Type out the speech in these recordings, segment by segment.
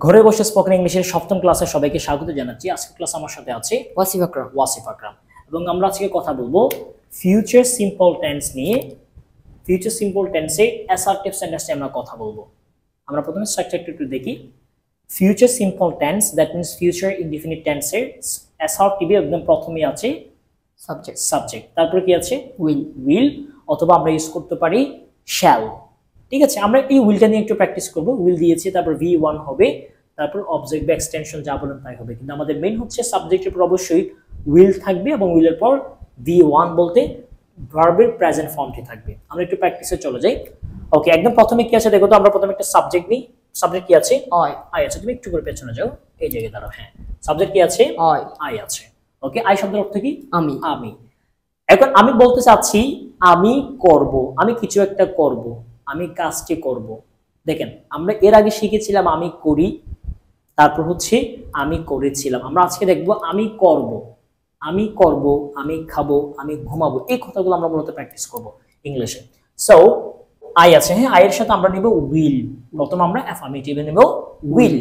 ঘরে বসে স্পোকেন ইংলিশের সপ্তম ক্লাসে সবাইকে স্বাগত জানাচ্ছি। আজকের ক্লাস আমার সাথে আছে ওয়াসিফ আকরাম এবং আমরা আজকে কথা বলবো ফিউচার সিম্পল টেন্স নিয়ে। ফিউচার সিম্পল টেন্সে অ্যাসার্টিভ সেন্টেন্স নিয়ে আমরা কথা বলবো। আমরা প্রথমে স্ট্রাকচারটা একটু দেখি। Future simple tense, that means future indefinite টেন্সের অ্যাসার্টিভে একদম প্রথমেই আছে সাবজেক্ট, তারপর কি আছে উইল অথবা আমরা ইউজ করতে পারি শ্যাল। ঠিক আছে, আমরা এই উইলটা নিয়ে একটু প্র্যাকটিস করবো। উইল দিয়েছি, তারপর V1 হবে, তারপর অবজেক্ট বা এক্সটেনশন যা বলেন তাই হবে, কিন্তু আমাদের মেইন হচ্ছে সাবজেক্টের পর অবশ্যই উইল থাকবে এবং উইলের পর V1 বলতে ভার্বের প্রেজেন্ট ফর্মটি থাকবে। আমরা একটু প্র্যাকটিসে চলে যাই। ওকে, একদম প্রথমে কি আছে দেখো তো। আমরা প্রথমে একটা সাবজেক্ট নিই। সাবজেক্ট কি আছে? আই আছে। তুমি একটু করে পেছনে যাও, এই জায়গায় দাঁড়াও। হ্যাঁ, সাবজেক্ট কি আছে? আই আছে। ওকে, আই শব্দের অর্থ কি? আমি। এখন আমি বলতে চাচ্ছি আমি করব, আমি কিছু একটা করব, আমি কাজটি করব। দেখেন, আমরা এর আগে শিখেছিলাম আমি করি, তারপর হচ্ছে আমি করেছিলাম। আমরা আজকে দেখবো আমি করব, আমি করব, আমি খাবো, আমি ঘুমাবো। এই কথাগুলো আমরা মূলত প্র্যাকটিস করব ইংলিশে। সো আই আছে, হ্যাঁ, আই এর সাথে আমরা নিব উইল। প্রথম আমরা অ্যাফার্মেটিভে নেব উইল,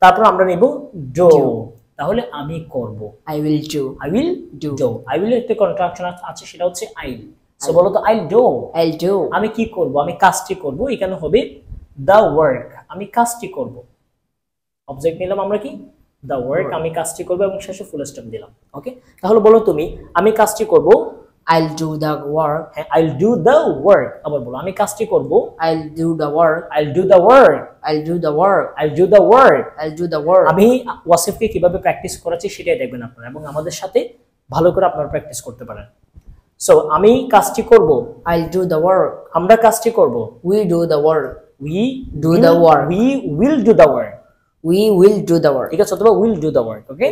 তারপর আমরা নেব ডু। তাহলে আমি করব, I will do. I will do. I will একটা কন্ট্রাকশন আছে, সেটা হচ্ছে আইল। সো বলো তো আইল ডু। I'll do. আমি কি করব? আমি কাজটি করব। এখানে হবে দ্য ওয়ার্ক, আমি কাজটি করব। অবজেক্ট নিলাম আমরা কি? দ্য ওয়ার্ক, আমি কাজটি করব এবং শেষে ফুল স্টপ দিলাম। ওকে, তাহলে বলো তুমি আমি কাজটি করব। I'll do the work. হ্যাঁ, I'll do the work। আবার বলো আমি কাজটি করব। I'll do the work. I'll do the work। I'll do the work. I'll do the work। I'll do the work. আমি ওয়াসিফকে কিভাবে প্র্যাকটিস করাচ্ছি সেটাই দেখবেন আপনারা, এবং আমাদের সাথে ভালো করে আপনারা প্র্যাকটিস করতে পারেন। সো আমি কাজটি করব, I'll do the work. আমরা কাজটি করব, We do the work. we Do the work. we will do the work। We will do the work. ঠিক আছে, অথবা will do the work। ওকে,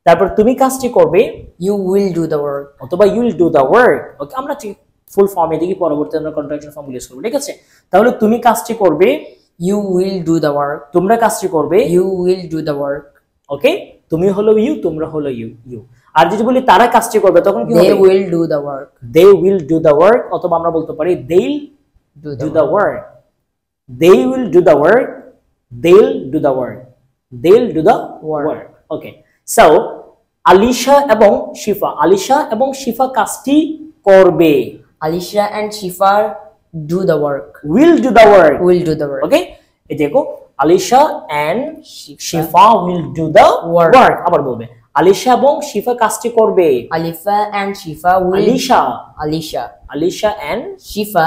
তারপর তুমি কাজটি করবে, You will do the work. অথবা you will do the work। ওকে, আমরা ঠিক ফুল ফর্মে দেখি, পরবর্তীতে আমরা কন্ট্রাকশন ফর্ম ইউজ করব। ঠিক আছে, তাহলে তুমি কাজটি করবে, You will do the work. তোমরা কাজটি করবে, You will do the work. ওকে, তুমি হলো ইউ, তোমরা হলো ইউ। আর যদি বলি তারা কাজটি করবে, তখন কি হবে? They will do the work. They will do the work, অথবা আমরা বলতে পারি they'll do the work। They will do the work, they'll do the work, they'll do the work। Okay, so Alisha এবং শিফা, আলিশা এবং শিফা কাজটি করবে। Alicia and Shifa do the work. Will do the work। Will do the work. ওকে, এই দেখো, Alisha and Shifa will do the work। আবার বলবে আলিশা এবং শিফা কাজটি করবে। Alifa and Shifa will. Alisha and Shifa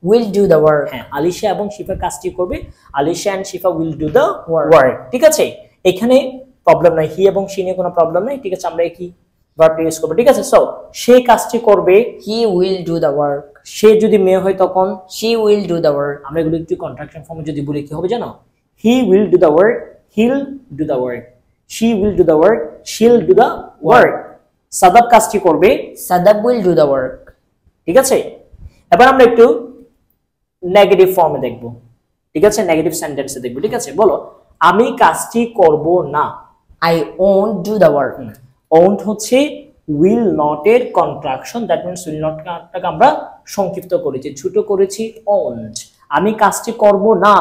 will do the work. হ্যাঁ, আলিশা এবং শিফা কাজটি করবে। Alisha and Shifa will do the work. ঠিক আছে, এখানে প্রবলেম নাই, হি এবং সি নিয়ে কোনো প্রবলেম নাই। ঠিক আছে, আমরা কি ভার্ব ইউজ করব। ঠিক আছে, সো সে কাজটি করবে, He will do the work. সে যদি মেয়ে হয় তখন She will do the work. আমরা এগুলো একটু কন্ট্রাকশন ফর্মে যদি বলি কি হবে জানো? He will do the work, he'll do the work, she will do the work, she'll do the work. Sadab কাজটি করবে, Sadab will do the work. ঠিক আছে। এবার আমরা একটু নেগেটিভ ফর্মে দেখব। ঠিক আছে, নেগেটিভ সেন্টেন্সে দেখব। ঠিক আছে, বলো আমি কাজটি করব না। I won't do the work. Won't হচ্ছে উইল নট এর contraction, that means will not টাকে আমরা সংক্ষিপ্ত করেছি, ছোট করেছি ওন্ট। আমি কাজটি করব না,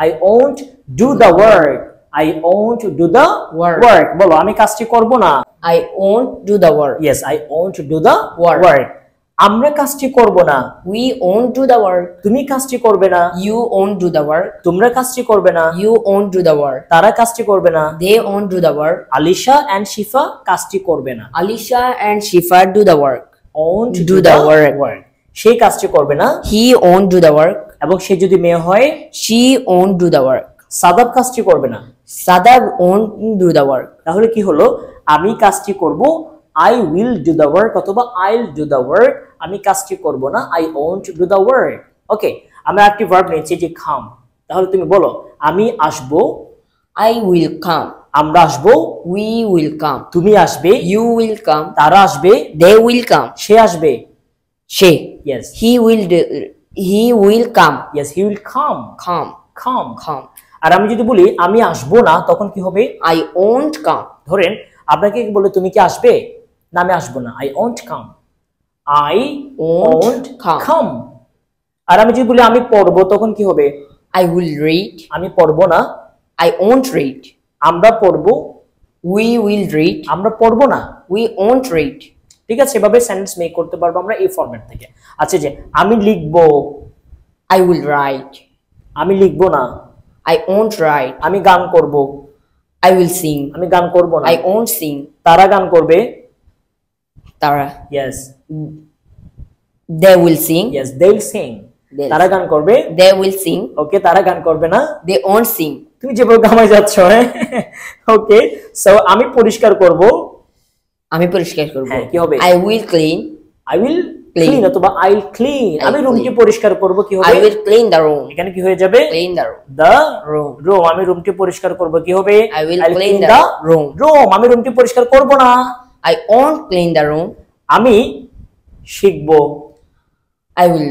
I won't do the work, I won't do the work. বলো আমি কাজটি করব না। I won't do the work. Yes, I won't do the Work. Work. আমরা কাজটি করব না, We won't do the work. তুমি কাজটি করবে না, You won't do the work. তোমরা কাজটি করবে না, You won't do the work. তারা কাজটি করবে না, They won't do the work. Alisha and Shifa কাজটি করবে না, Alicia and Shifa do the work. Won't Do the work. সে কাজটি করবে না, He won't do the work. এবং সে যদি মেয়ে হয় She won't do the work. Shadab কাজটি করবে না। Sadab won't do the work. তাহলে কি হলো? আমি কাজটি করব, I will do the work, অথবা আইল ডু দ্য ওয়ার্ক। আমি কাজটি করব না, I won't do the work. Okay, আমরা একটি ভার্ব নিয়েছি যে খাম। তাহলে তুমি বলো আমি আসবো, I will come. আমরা আসবো, We will come. তুমি আসবে, You will come. তারা আসবে, They will come. সে আসবে। She. Yes, He will come. Yes, he will come. Come. Come. আর আমি যদি বলি আমি আসবো না, তখন কি হবে? I won't come. ধরেন আপনাকে বলে তুমি কি আসবে না, আমি আসবো না, I won't come, I won't come. আর আমি যদি বলি আমি পড়বো, তখন কি হবে? I will read. আমি পড়বো না, I won't read. আমরা পড়বো, We will read. আমরা পড়বো না। We won't read. ঠিক আছে, এভাবে সেন্টেন্স মেক করতে পারবো আমরা এই ফরম্যাট থেকে। আচ্ছা, যে আমি লিখবো, I will write. আমি লিখবো না। I won't write. আমি গান করব, I will sing. আমি গান করব না। I won't sing. তারা গান করবে, Tara. yes They will sing. yes they will sing, They'll তারা গান করবে, They will sing. ওকে, তারা গান করবে না। They won't sing. তুমি যেভাবে গামাই যাচ্ছ, হ্যাঁ, ওকে। সো আমি পরিষ্কার করব, আমি পরিষ্কার করব। হ্যাঁ, কি হবে? I will clean. I will Clean. clean অথবা I will clean, I আমি will রুমটি clean. পরিষ্কার করব, কি হবে? I will clean the room. এখানে কি হয়ে যাবে? Clean the room. the Room. room, আমি রুমটি পরিষ্কার করব, কি হবে? I will I'll clean the room. room, আমি রুমটি পরিষ্কার করব না। I won't clean the room. আমি শিখবো, I will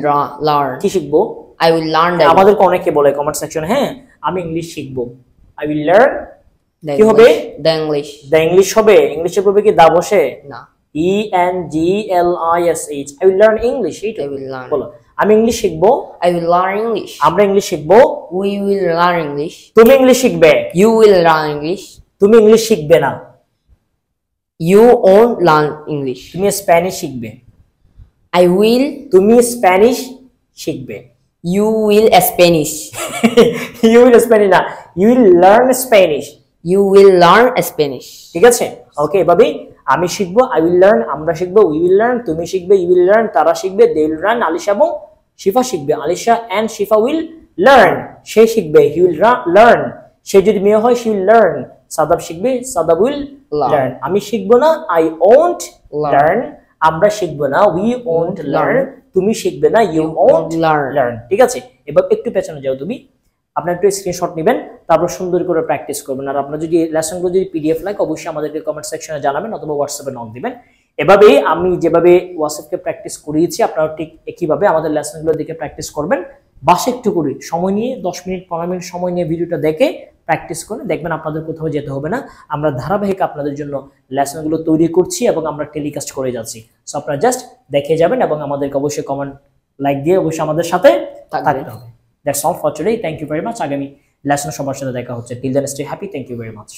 learn. কি শিখবো? I will learn the আমাদেরকে অনেকে বলে কমেন্ট সেকশন, হ্যাঁ, আমি ইংলিশ শিখবো, I will learn, the কি হবে? English. The English. The English হবে, ইংলিশে পড়বে কি দা বসে? No. ENGLISH, I will learn English, এইটা I will learn. বলো, আমি ইংলিশ শিখবো, I will learn English. আমরা ইংলিশ শিখবো, We will learn English. তুমি ইংলিশ শিখবে, You will learn English. তুমি ইংলিশ শিখবে না, You won't learn English. তুমি স্প্যানিশ শিখবে, I will. তুমি স্প্যানিশ শিখবে। You will Spanish. You will Spanish না, you will learn Spanish, You will learn Spanish. ঠিক আছে? ওকে, এভাবেই আমি শিখবো, আই উইল লার্ন, আমরা শিখবো, উই উইল লার্ন, তুমি শিখবে, ইউ উইল লার্ন, তারা শিখবে, দে উইল লার্ন, আলিশা এবং শিফা শিখবে, Alisha and Shifa will learn, সে শিখবে, হি উইল লার্ন, সে যদি মেয়ে হয় শি উইল লার্ন, সাদাব শিখবে, সাদাব উইল লার্ন, আমি শিখবো না, আই ওন্ট লার্ন, আমরা শিখবো না, উই ওন্ট লার্ন, তুমি শিখবে না, ইউ ওন্ট লার্ন, ঠিক আছে? এবার একটু পেছনে যাও তুমি, আপনার একটু স্ক্রিনশট নেবেন, তারপর সুন্দর করে প্র্যাকটিস করবেন। আর আপনার যদি লেসনগুলো যদি পিডিএফ লাগে অবশ্যই আমাদেরকে কমেন্ট সেকশনে জানাবেন অথবা হোয়াটসঅ্যাপে নক দিবেন। এভাবেই আমি যেভাবে হোয়াটসঅ্যাপকে প্র্যাকটিস করিয়েছি আপনারা ঠিক একইভাবে আমাদের লেসনগুলো দেখে প্র্যাকটিস করবেন। বাসে একটু করে সময় নিয়ে 10 মিনিট 15 মিনিট সময় নিয়ে ভিডিওটা দেখে প্র্যাকটিস করে দেখবেন আপনাদের কোথাও যেতে হবে না। আমরা ধারাবাহিক আপনাদের জন্য লেসনগুলো তৈরি করছি এবং আমরা টেলিকাস্ট করে যাচ্ছি। সো আপনারা জাস্ট দেখে যাবেন এবং আমাদেরকে অবশ্যই কমেন্ট লাইক দিয়ে অবশ্যই আমাদের সাথে থাকতে হবে। That's all for today. Thank you very much. আগামী লেসন সবার সাথে দেখা হচ্ছে। Till then, stay happy. Thank you very much.